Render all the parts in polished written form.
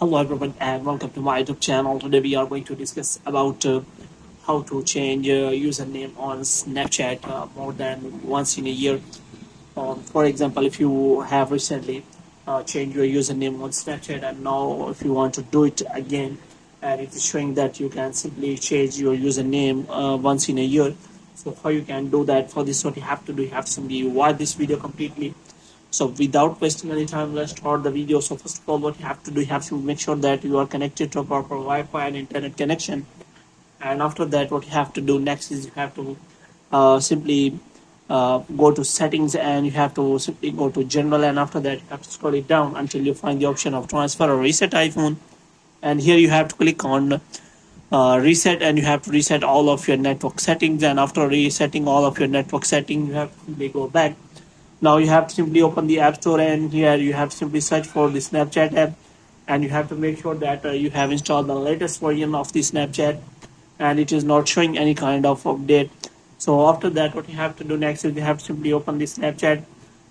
Hello everyone and welcome to my YouTube channel. Today we are going to discuss about how to change username on Snapchat more than once in a year. For example, if you have recently changed your username on Snapchat and now if you want to do it again and it is showing that you can simply change your username once in a year. So how you can do that? For this, what you have to do, you have to simply watch this video completely. So without wasting any time, let's start the video. So first of all, what you have to do, you have to make sure that you are connected to a proper Wi-Fi and internet connection. And after that, what you have to do next is you have to simply go to settings and you have to simply go to general, and after that you have to scroll it down until you find the option of transfer or reset iPhone. And here you have to click on reset, and you have to reset all of your network settings. And after resetting all of your network settings, you have to simply go back. Now you have to simply open the App Store, and here you have to simply search for the Snapchat app, and you have to make sure that you have installed the latest version of the Snapchat and it is not showing any kind of update. So after that, what you have to do next is you have to simply open the Snapchat,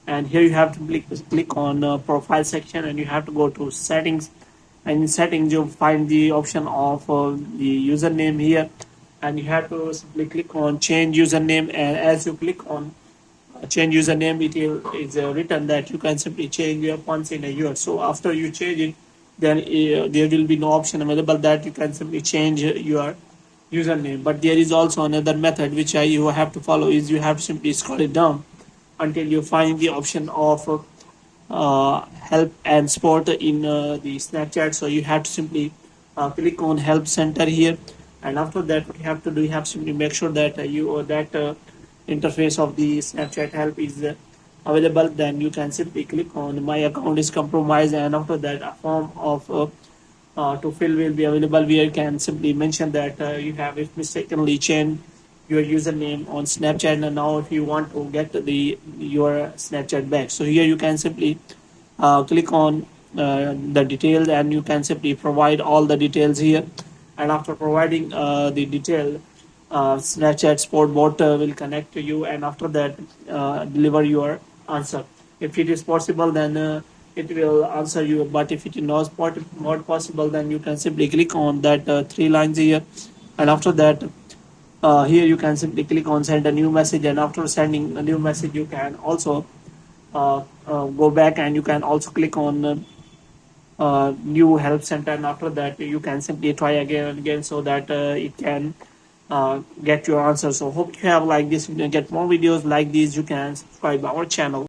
and here you have to click on profile section, and you have to go to settings, and in settings you'll find the option of the username here, and you have to simply click on change username. And as you click on change username, it is written that you can simply change your once in a year. So after you change it, then there will be no option available that you can simply change your username. But there is also another method which you have to follow, is you have to simply scroll it down until you find the option of help and support in the Snapchat. So you have to simply click on help center here, and after that what you have to do, you have to simply make sure that interface of the Snapchat help is available. Then you can simply click on my account is compromised, and after that a form of to fill will be available where you can simply mention that you have if mistakenly changed your username on Snapchat, and now if you want to get your Snapchat back, so here you can simply click on the details, and you can simply provide all the details here. And after providing the detail, Snapchat support bot will connect to you, and after that deliver your answer. If it is possible, then it will answer you. But if it is not possible, then you can simply click on that three lines here, and after that here you can simply click on send a new message. And after sending a new message, you can also go back, and you can also click on new help center, and after that you can simply try again and again so that it can get your answer. So hope you have liked this. If you get more videos like these, you can subscribe our channel.